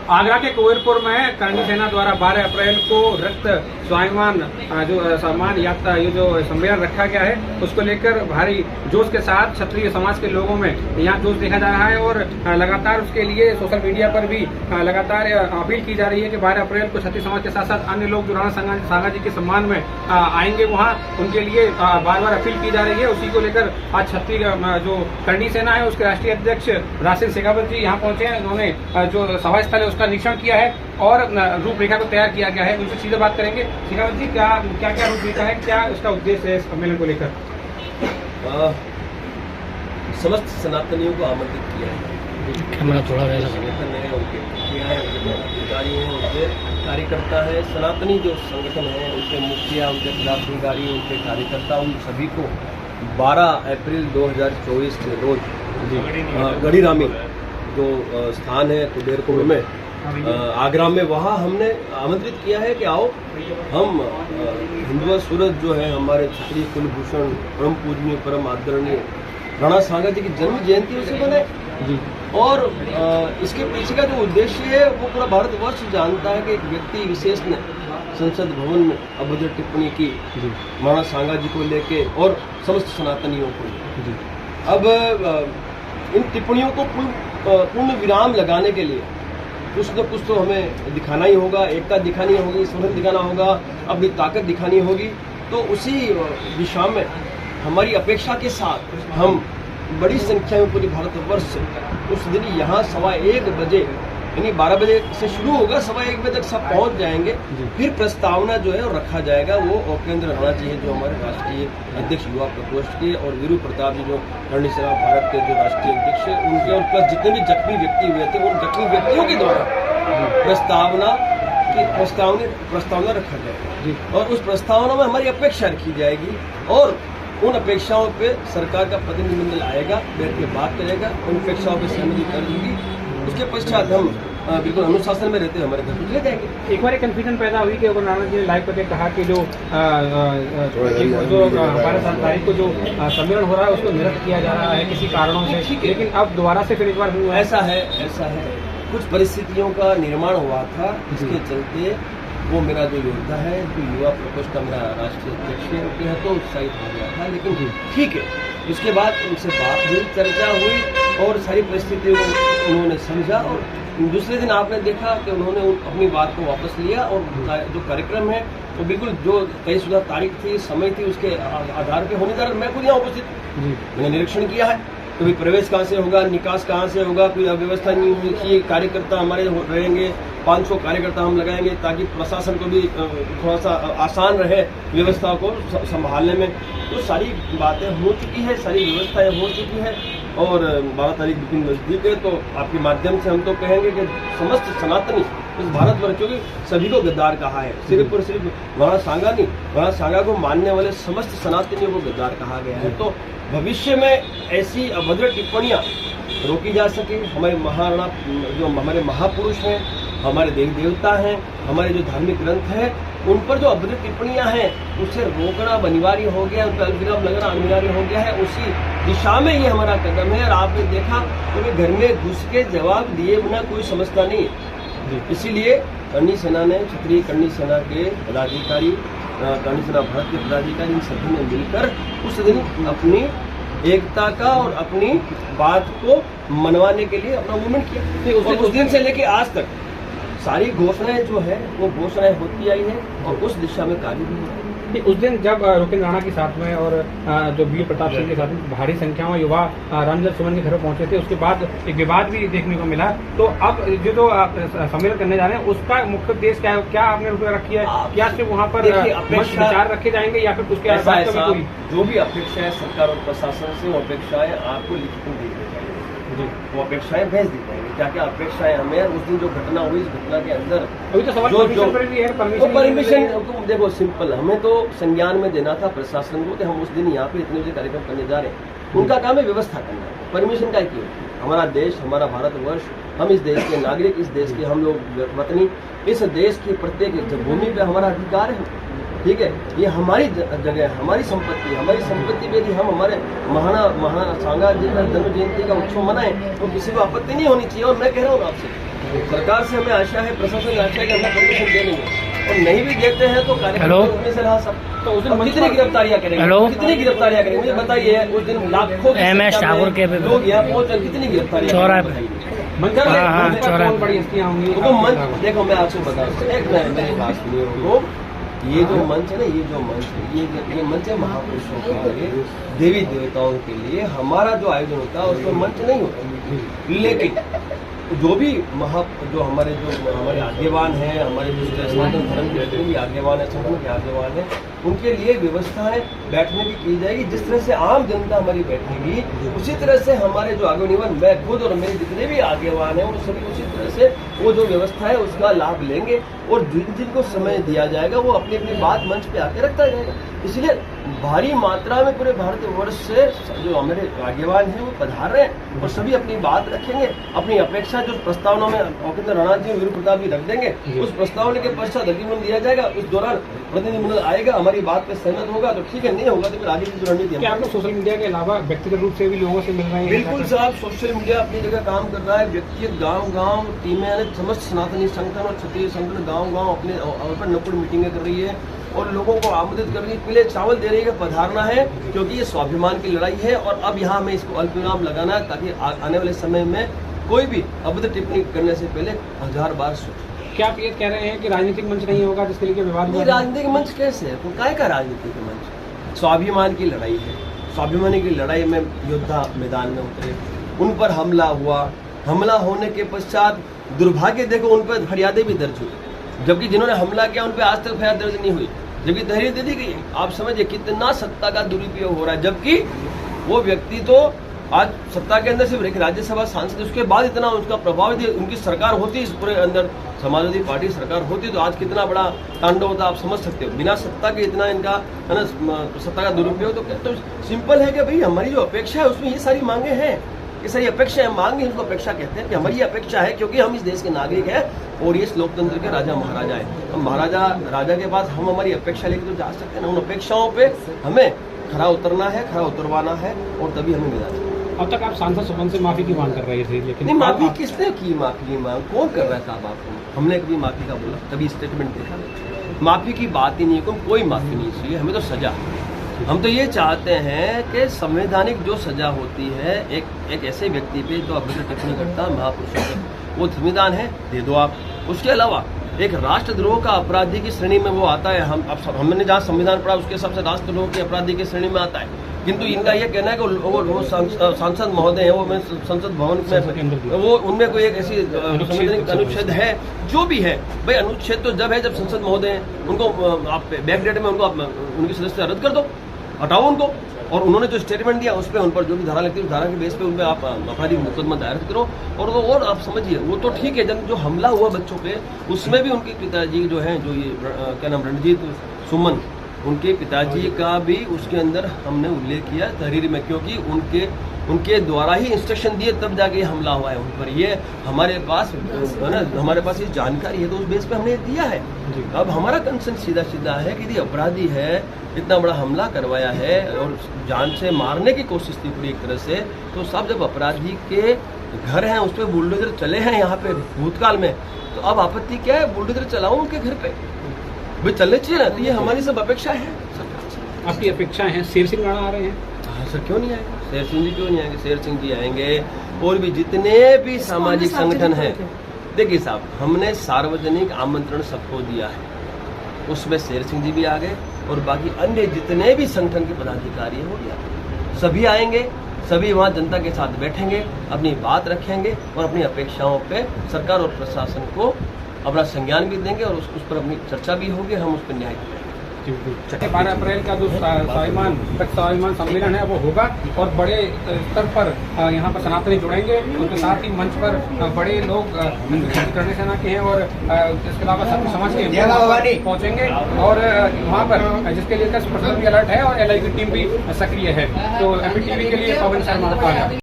आगरा के कुंवरपुर में करणी सेना द्वारा 12 अप्रैल को रक्त स्वाभिमान जो सम्मान यात्रा ये जो सम्मेलन रखा गया है उसको लेकर भारी जोश के साथ क्षत्रिय समाज के लोगों में यहाँ जोश देखा जा रहा है और लगातार उसके लिए सोशल मीडिया पर भी लगातार अपील की जा रही है कि 12 अप्रैल को क्षत्रिय समाज के साथ साथ अन्य लोग जो राणा सांगा जी के सम्मान में आएंगे वहाँ उनके लिए बार बार अपील की जा रही है। उसी को लेकर आज क्षत्रिय जो करणी सेना है उसके राष्ट्रीय अध्यक्ष राजसिंह शेखावत जी यहाँ पहुंचे हैं। उन्होंने जो सभा स्थल है उसका निरीक्षण किया है और रूपरेखा को तैयार किया गया है। उनसे सीधे बात करेंगे। शेखावत जी क्या क्या रूपरेखा है, क्या उसका उद्देश्य है इस सम्मेलन को लेकर? समस्त सनातनियों को आमंत्रित किया है। संगठन है, उनके मुखिया है, उनके पदाधिकारी हैं, उनके कार्यकर्ता है, सनातनी जो संगठन है उनके मुखिया, उनके पदाधिकारी, उनके कार्यकर्ता, उन सभी को 12 अप्रैल 2024 के रोज गढ़ीरामी जो स्थान है कुबेरपुर में आगरा में, वहाँ हमने आमंत्रित किया है कि आओ हम हिंदुआ सूरज जो है हमारे क्षत्रिय कुलभूषण परम पूजनीय परम आदरणीय राणा सांगा जी की जन्म जयंती उसे मनाए। और इसके पीछे का जो उद्देश्य है वो पूरा भारतवर्ष जानता है कि एक व्यक्ति विशेष ने संसद भवन में अभद्र टिप्पणी की राणा सांगा जी को लेके और समस्त सनातनियों को। अब इन टिप्पणियों को पूर्ण विराम लगाने के लिए कुछ न कुछ तो हमें दिखाना ही होगा, एकता दिखानी होगी, संगठन दिखाना होगा, अपनी ताकत दिखानी होगी। तो उसी दिशा में हमारी अपेक्षा के साथ हम बड़ी संख्या में पूरे भारतवर्ष से उस दिन यहाँ 1:15 बजे यानी 12 बजे से शुरू होगा, 1:15 बजे तक सब पहुँच जाएंगे। फिर प्रस्तावना जो है वो रखा जाएगा। वो औकेंद्र राणा जी है जो हमारे राष्ट्रीय अध्यक्ष युवा प्रकोष्ठ के, और वीरू प्रताप जी जो करणी सेना भारत के जो राष्ट्रीय अध्यक्ष है उनके, और प्लस जितने भी जख्मी व्यक्ति हुए थे उन जख्मी व्यक्तियों के द्वारा प्रस्तावना रखा जाएगा। और उस प्रस्तावना में हमारी अपेक्षा रखी जाएगी और उन अपेक्षाओं पे सरकार का प्रतिनिधिमंडल आएगा, बैठ के बात करेगा, उन अपेक्षाओं पे सहमति कर होगी। उसके पश्चात हम बिल्कुल अनुशासन में रहते हमारे घर ले जाएंगे। एक बार कन्फ्यूजन पैदा हुई कि राणा जी ने लाइव करके कहा कि जो 12 तारीख को जो सम्मेलन हो रहा है उसको निरस्त किया जा रहा है किसी कारणों से, लेकिन अब दोबारा से फिर एक बार हुआ। ऐसा है कुछ परिस्थितियों का निर्माण हुआ था, इसके चलते वो मेरा जो योद्धा है, जो युवा प्रकोष्ठ का मेरा राष्ट्रीय अध्यक्ष है, उनके हाथों उत्साहित हो गया था। लेकिन ठीक है, उसके बाद उनसे बात हुई, चर्चा हुई और सारी परिस्थितियों को उन्होंने समझा। और दूसरे दिन आपने देखा कि उन्होंने अपनी बात को वापस लिया और जो कार्यक्रम है वो बिल्कुल जो तयशुदा तारीख थी, समय थी, उसके आधार पर होने जा रहा। मैं खुद यहाँ उपस्थित, मैंने निरीक्षण किया है। कभी प्रवेश कहाँ से होगा, निकास कहाँ से होगा, कोई अव्यवस्था नहीं हुई। कार्यकर्ता हमारे रहेंगे, 500 कार्यकर्ता हम लगाएंगे ताकि प्रशासन को भी थोड़ा सा आसान रहे व्यवस्था को संभालने में। तो सारी बातें हो चुकी है, सारी व्यवस्थाएं हो चुकी है और 12 तारीख बिल्कुल नजदीक है। तो आपके माध्यम से हम तो कहेंगे कि समस्त सनातनी इस भारतवर्ष की सभी को गद्दार कहा है, सिर्फ और सिर्फ राणा सांगा नहीं, राणा सांगा को मानने वाले समस्त सनातनियों को गद्दार कहा गया है। तो भविष्य में ऐसी अभद्र टिप्पणियां रोकी जा सके। हमारे महाराणा जो हमारे महापुरुष हैं, हमारे देवी देवता हैं, हमारे जो धार्मिक ग्रंथ हैं, उन पर जो अभद्र टिप्पणियां हैं उसे रोकना अनिवार्य हो गया, उन पर अलविराम लगना अनिवार्य हो गया है। उसी दिशा में ये हमारा कदम है। और आपने देखा तो घर में घुस के जवाब दिए बिना कोई समझता नहीं। इसीलिए करणी सेना ने, क्षत्रिय करणी सेना के पदाधिकारी, करणी सेना भारत के पदाधिकारी, इन सभी ने मिलकर उस दिन अपनी एकता का और अपनी बात को मनवाने के लिए अपना मूवमेंट किया। और उस दिन से लेके आज तक सारी घोषणाएं जो है वो घोषणाएं होती आई है और उस दिशा में कार्य भी हुआ है। उस दिन जब रुकिन राणा के साथ में और जो वीर प्रताप सिंह के साथ में भारी संख्या में युवा रामजल सुमन के घर पहुंचे थे, उसके बाद एक विवाद भी देखने को मिला। तो अब जो सम्मेलन करने जा रहे हैं उसका मुख्य उद्देश्य क्या है, क्या आपने रुपये रखी है, क्या सिर्फ वहाँ पर विचार रखे जाएंगे या फिर उसके जो भी अपेक्षा है सरकार और प्रशासन से, वो अपेक्षाएं आपको लिखित में दी जाएंगी, वो अपेक्षाएं भेज दी जाएंगी। क्या क्या अपेक्षाएं हमें उस दिन जो घटना हुई, इस घटना के अंदर अभी तो सवाल परमिशन देखो सिंपल, हमें तो संज्ञान में देना था प्रशासन को कि हम उस दिन यहाँ पे इतने बजे कार्यक्रम करने जा रहे हैं। उनका काम है व्यवस्था करना, परमिशन का की। हमारा देश, हमारा भारतवर्ष, हम इस देश के नागरिक, इस देश के हम लोग वतनी, इस देश की प्रत्येक भूमि पे हमारा अधिकार है। ठीक है, ये हमारी जगह है, हमारी संपत्ति है। हमारी संपत्ति पे यदि हम हमारे महाराणा सांगा जी का जन्म जयंती का उत्सव मनाएं तो किसी को आपत्ति नहीं होनी चाहिए। और मैं कह रहा हूँ आपसे, सरकार से हमें आशा है, प्रशासन से आशा है कि हमें परमिशन दे देंगे, और नहीं भी देते हैं तो कार्यक्रम में से रहा सब। तो उस दिन अब कितनी गिरफ्तारियां करेंगे? कितनी गिरफ्तारियां करेंगे मुझे बताइए। उस दिन लाखों MS ठाकुर के लोग यहाँ पहुंचे, कितनी गिरफ्तारियां? कौन बड़ी हस्तियां होंगी? तो मंच देखो, मैं आपको बता दूं, एक मेरी बात सुनिए उनको। ये जो मंच है ना, ये जो मंच है, ये मंच है महापुरुषों के लिए, देवी देवताओं के लिए। हमारा जो आयोजन होता है उसमें मंच नहीं होता, लेकिन जो हमारे आगेवान हैं, हमारे जो सनातन धर्म के जितने भी आगेवान है, संगठन के आगेवान है, उनके लिए व्यवस्थाएं बैठने की जाएगी। जिस तरह से आम जनता हमारी बैठेगी, उसी तरह से हमारे जो आगेवान, मैं खुद और मेरे जितने भी आगेवान हैं, वो सभी उसी तरह से वो जो व्यवस्था है उसका लाभ लेंगे, और जिनको समय दिया जाएगा वो अपनी अपनी बात मंच पे आके रखता जाएगा। इसलिए भारी मात्रा में पूरे भारतवर्ष से जो हमारे आगेवान हैं वो पधार रहे हैं, और सभी अपनी बात रखेंगे, अपनी अपेक्षा जो प्रस्तावना में औकेंद्र राणा जी, वीरू प्रताप जी रख देंगे, उस प्रस्तावना के पश्चात अग्रिम दिया जाएगा। उस दौरान प्रतिनिधिमंडल आएगा, हमारी बात पे सहमत होगा तो ठीक है, नहीं होगा तो फिर आगे की रणनीति। क्या आप लोग सोशल मीडिया के अलावा व्यक्तिगत रूप से भी लोगों से मिल रहे हैं? बिल्कुल साहब, सोशल मीडिया अपनी जगह काम कर रहा है। व्यक्तिगत गांव टीमें, समस्त सनातनी संगठन और क्षत्रिय संगठन गांव अपने पर नुक्कड़ मीटिंगें कर रही है और लोगों को आमंत्रित कर रही है, पीले चावल दे रही है, पधारना है, क्योंकि ये स्वाभिमान की लड़ाई है। और अब यहाँ हमें इसको अल्पविराम लगाना है, ताकि आने वाले समय में कोई भी अभद्र टिप्पणी करने से पहले 1000 बार सोचे। क्या आप ये कह रहे हैं कि राजनीतिक मंच नहीं होगा जिसके लिए विवाद? नहीं, राजनीतिक मंच कैसे है? काय का राजनीतिक मंच? स्वाभिमान की लड़ाई है। स्वाभिमान की लड़ाई में योद्धा मैदान में उतरे, उन पर हमला हुआ, हमला होने के पश्चात दुर्भाग्य देखो उन पर फरियादें भी दर्ज हुई, जबकि जिन्होंने हमला किया उन पर आज तक फरियाद दर्ज नहीं हुई, जबकि तहरीर दे दी गई। आप समझिए कितना सत्ता का दुरुपयोग हो रहा है, जबकि वो व्यक्ति तो आज सत्ता के अंदर सिर्फ एक राज्यसभा सांसद, उसके बाद इतना उसका प्रभाव, उनकी सरकार होती इस पूरे अंदर, समाजवादी पार्टी सरकार होती तो आज कितना बड़ा तांडव होता, आप समझ सकते हो। बिना सत्ता के इतना इनका है ना, सत्ता का दुरुपयोग। तो सिंपल है कि भाई हमारी जो अपेक्षा है उसमें ये सारी मांगे हैं, ये सारी अपेक्षा है, मांग ही उसको अपेक्षा कहते हैं कि हमारी अपेक्षा है, क्योंकि हम इस देश के नागरिक हैं और ये इस लोकतंत्र के राजा महाराजा है। हम राजा के पास हम हमारी अपेक्षा लेकर तो जा सकते हैं ना, उन अपेक्षाओं पे हमें खरा उतरना है, खरा उतरवाना है, और तभी हमें मिला जाए। अब तक आप सांसद सुमन से माफी की मांग कर रहे थे, लेकिन नहीं, माफी किसने की? माफी की मांग कौन कर रहा था? आपको हमने कभी माफी का बोला? कभी स्टेटमेंट देखा? माफी की बात ही नहीं है, कोई माफी नहीं चाहिए हमें, तो सजा। हम तो ये चाहते हैं कि संवैधानिक जो सजा होती है एक ऐसे व्यक्ति पे जो अभद्र टिप्पणी करता महापुरुषों पे, वो संविधान है, दे दो आप। उसके अलावा एक राष्ट्रद्रोह का अपराधी की श्रेणी में वो आता है। हमने जहाँ संविधान पढ़ा उसके हिसाब से राष्ट्रद्रोह के अपराधी की श्रेणी में आता है, किंतु इनका ये कहना है कि वो सांसद महोदय हैं, वो संसद भवन में वो उनमें कोई एक ऐसी अनुच्छेद है, जो भी है भाई, अनुच्छेद तो जब है जब संसद महोदय हैं, उनको आप बैक डेट में उनको उनकी सदस्यता रद्द कर दो, हटाओ उनको। और उन्होंने जो स्टेटमेंट दिया उस पर उन पर जो भी धारा लगती है उस धारा के बेस पे उन पर आप आपराधिक मुकदमा दायर करो। और आप समझिए वो तो ठीक है, जब जो हमला हुआ बच्चों पे उसमें भी उनके पिताजी जो हैं, जो ये क्या नाम, रणजीत सुमन, उनके पिताजी का भी उसके अंदर हमने उल्लेख किया तहरीर में, क्योंकि उनके द्वारा ही इंस्ट्रक्शन दिए तब जाके हमला हुआ है उन पर। ये हमारे पास है ना, हमारे पास ये जानकारी है, तो उस बेस पे हमने दिया है। अब हमारा कंसर्न सीधा है कि यदि अपराधी है, इतना बड़ा हमला करवाया है और जान से मारने की कोशिश थी पूरी एक तरह से, तो साहब जब अपराधी के घर हैं उस पर बुलडोजर चले हैं यहाँ पे भूतकाल में, तो अब आपत्ति क्या है? बुलडोजर चलाओ उनके घर पे, भाई चलने चाहिए ना। तो ये हमारी सब अपेक्षा है। आपकी अपेक्षा है? शेर सिंह राणा आ रहे हैं? हाँ सर, क्यों नहीं आएंगे? शेर सिंह जी क्यों नहीं आएंगे? शेर सिंह जी आएंगे, और भी जितने भी सामाजिक संगठन हैं। देखिए साहब, हमने सार्वजनिक आमंत्रण सबको दिया है, उसमें शेर सिंह जी भी आ गए, और बाकी अन्य जितने भी संगठन के पदाधिकारी हैं वो भी आ गए। सभी आएंगे, सभी वहाँ जनता के साथ बैठेंगे, अपनी बात रखेंगे और अपनी अपेक्षाओं पे सरकार और प्रशासन को अपना संज्ञान भी देंगे, और उस पर अपनी चर्चा भी होगी, हम उस पर न्याय करेंगे। 12 अप्रैल का जो स्वाभिमान सम्मेलन है वो होगा, और बड़े स्तर पर यहाँ पर सनातनी जुड़ेंगे, उनके साथ ही मंच पर बड़े लोग करने सेना के हैं, और इसके अलावा सभी समाज के पहुँचेंगे, और वहाँ पर जिसके लिए प्रशासन भी अलर्ट है और LI की टीम भी सक्रिय है। तो MPTV के लिए पवन शर्मा।